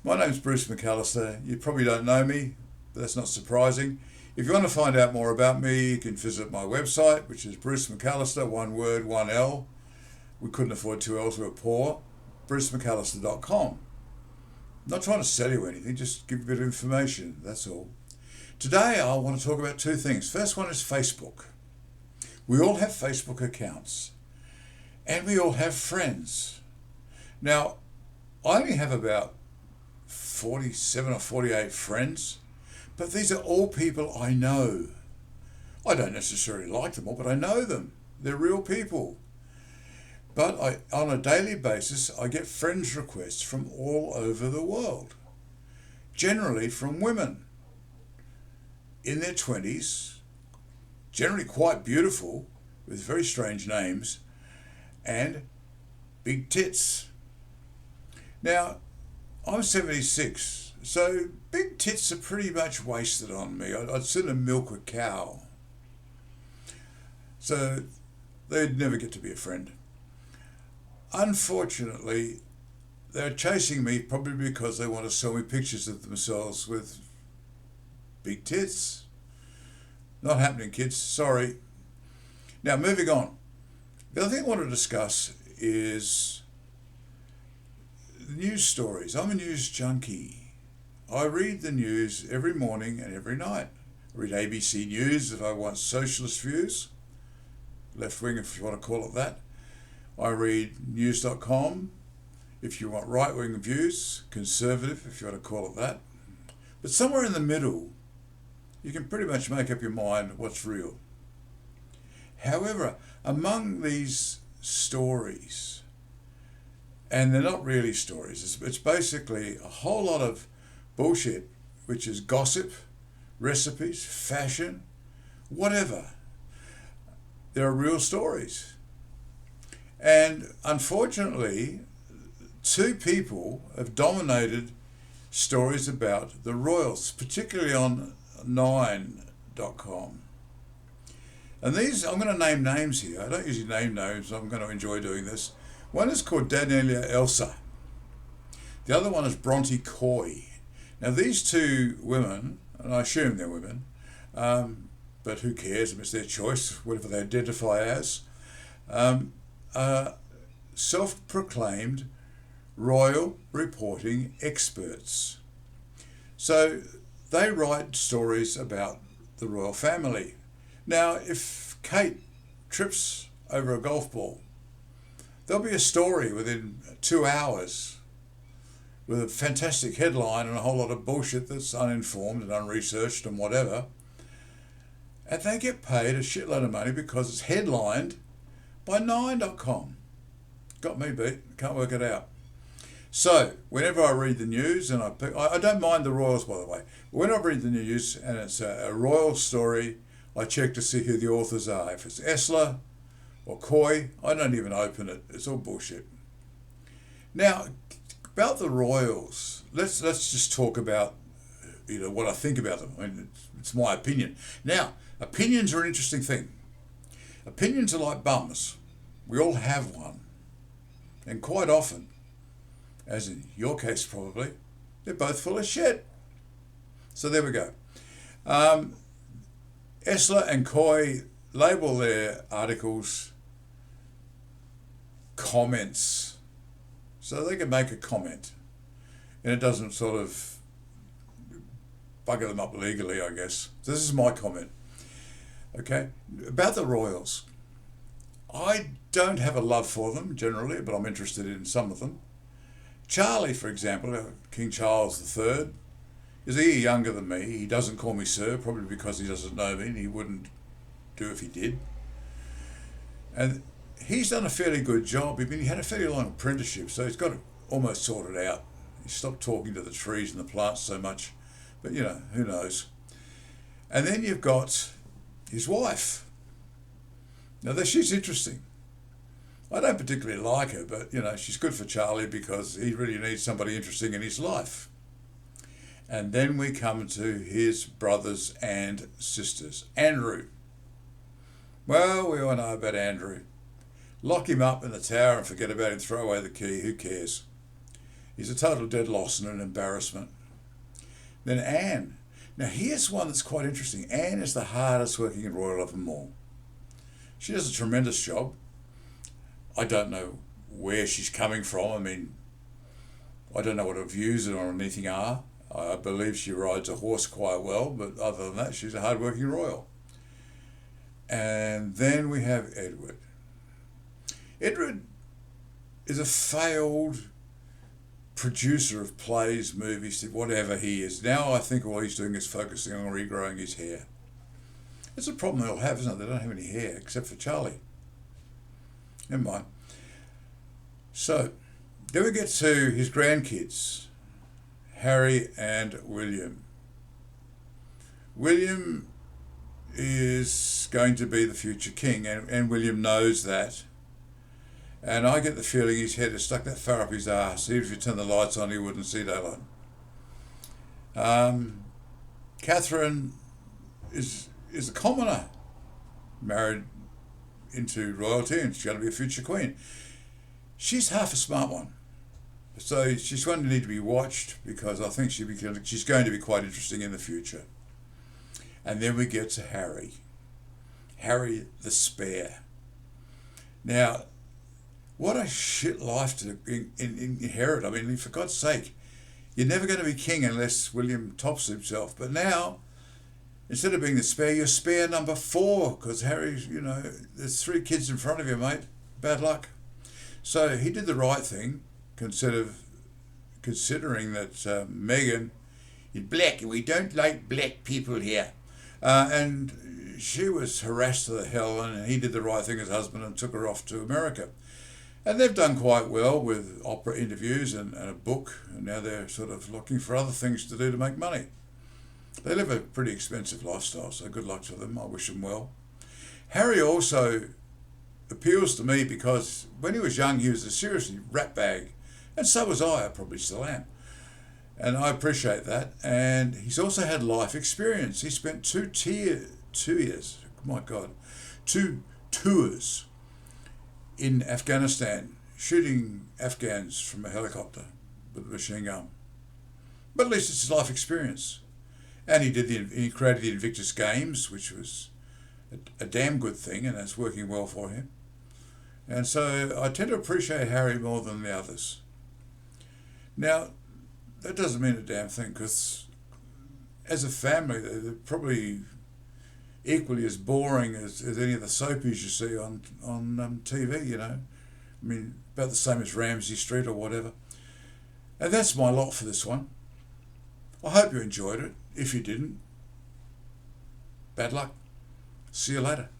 My name's Bruce McAllister. You probably don't know me, but that's not surprising. If you want to find out more about me, you can visit my website, which is Bruce McAllister, one word, one L. We couldn't afford two L's, we were poor. BruceMcAllister.com. Not trying to sell you anything, just give you a bit of information, that's all. Today I want to talk about two things. First one is Facebook. We all have Facebook accounts, and we all have friends. Now, I only have about 47 or 48 friends, but these are all people I know. I don't necessarily like them all, but I know them. They're real people. But on a daily basis, I get friends requests from all over the world, generally from women in their 20s, generally quite beautiful, with very strange names, and big tits. Now, I'm 76, so big tits are pretty much wasted on me. I'd sooner milk a cow. So they'd never get to be a friend. Unfortunately, they're chasing me probably because they want to sell me pictures of themselves with big tits. Not happening, kids. Sorry. Now, moving on. The other thing I want to discuss is news stories. I'm a news junkie. I read the news every morning and every night. I read ABC News if I want socialist views, left wing if you want to call it that. I read news.com if you want right wing views, conservative if you want to call it that. But somewhere in the middle, you can pretty much make up your mind what's real. However, among these stories, and they're not really stories, it's basically a whole lot of bullshit, which is gossip, recipes, fashion, whatever. There are real stories. And unfortunately, two people have dominated stories about the royals, particularly on Nine.com. And these, I'm going to name names here. I don't usually name names, I'm going to enjoy doing this. One is called Daniela Elsa. The other one is Bronte Coy. Now these two women, and I assume they're women, but who cares? It's their choice, whatever they identify as. Self-proclaimed royal reporting experts. So they write stories about the royal family. Now, if Kate trips over a golf ball, there'll be a story within 2 hours with a fantastic headline and a whole lot of bullshit that's uninformed and unresearched and whatever. And they get paid a shitload of money because it's headlined by Nine.com. Got me beat. Can't work it out. So, whenever I read the news, and I don't mind the royals, by the way, but when I read the news and it's a royal story, I check to see who the authors are. If it's Esler or Coy, I don't even open it. It's all bullshit. Now, about the royals, let's just talk about what I think about them. I mean, it's my opinion. Now, opinions are an interesting thing. Opinions are like bums. We all have one. And quite often, as in your case probably, they're both full of shit. So there we go. Esler and Coy label their articles comments. So they can make a comment. And it doesn't sort of bugger them up legally, I guess. So this is my comment. Okay, about the royals. I don't have a love for them generally, but I'm interested in some of them. Charlie, for example, King Charles III, is a year younger than me. He doesn't call me sir, probably because he doesn't know me, and he wouldn't do if he did. And he's done a fairly good job. I mean, he had a fairly long apprenticeship, so he's got it almost sorted out. He stopped talking to the trees and the plants so much, but who knows. And then you've got his wife. Now, she's interesting. I don't particularly like her, but, she's good for Charlie because he really needs somebody interesting in his life. And then we come to his brothers and sisters. Andrew. Well, we all know about Andrew. Lock him up in the tower and forget about him, throw away the key, who cares? He's a total dead loss and an embarrassment. Then Anne. Now here's one that's quite interesting. Anne is the hardest working in Royal of them all. She does a tremendous job. I don't know where she's coming from. I mean, I don't know what her views on anything are. I believe she rides a horse quite well, but other than that, she's a hard-working royal. And then we have Edward. Edward is a failed producer of plays, movies, whatever he is. Now I think all he's doing is focusing on regrowing his hair. It's a problem they'll have, isn't it? They don't have any hair, except for Charlie. Never mind. So, then we get to his grandkids, Harry and William. William is going to be the future king, and William knows that. And I get the feeling his head is stuck that far up his arse. Even if you turn the lights on, he wouldn't see daylight. Catherine is a commoner, married into royalty, and she's going to be a future queen. She's half a smart one. So she's one to need to be watched, because I think she's going to be quite interesting in the future. And then we get to Harry. Harry the Spare. Now, what a shit life to inherit. I mean, for God's sake, you're never going to be king unless William tops himself. But now, instead of being the spare, you're spare number 4, because Harry's, there's 3 kids in front of you, mate. Bad luck. So he did the right thing, considering that Meghan is black, and we don't like black people here. And she was harassed to the hell, and he did the right thing as husband and took her off to America. And they've done quite well with opera interviews and a book, and now they're sort of looking for other things to do to make money. They live a pretty expensive lifestyle, so good luck to them. I wish them well. Harry also appeals to me because when he was young, he was a seriously ratbag, and so was I probably still am. And I appreciate that. And he's also had life experience. He spent 2 tours in Afghanistan, shooting Afghans from a helicopter with a machine gun. But at least it's his life experience. And he created the Invictus Games, which was a damn good thing, and that's working well for him. And so I tend to appreciate Harry more than the others. Now, that doesn't mean a damn thing, because as a family, they're probably equally as boring as any of the soapies you see on TV, I mean, about the same as Ramsay Street or whatever. And that's my lot for this one. I hope you enjoyed it. If you didn't, bad luck. See you later.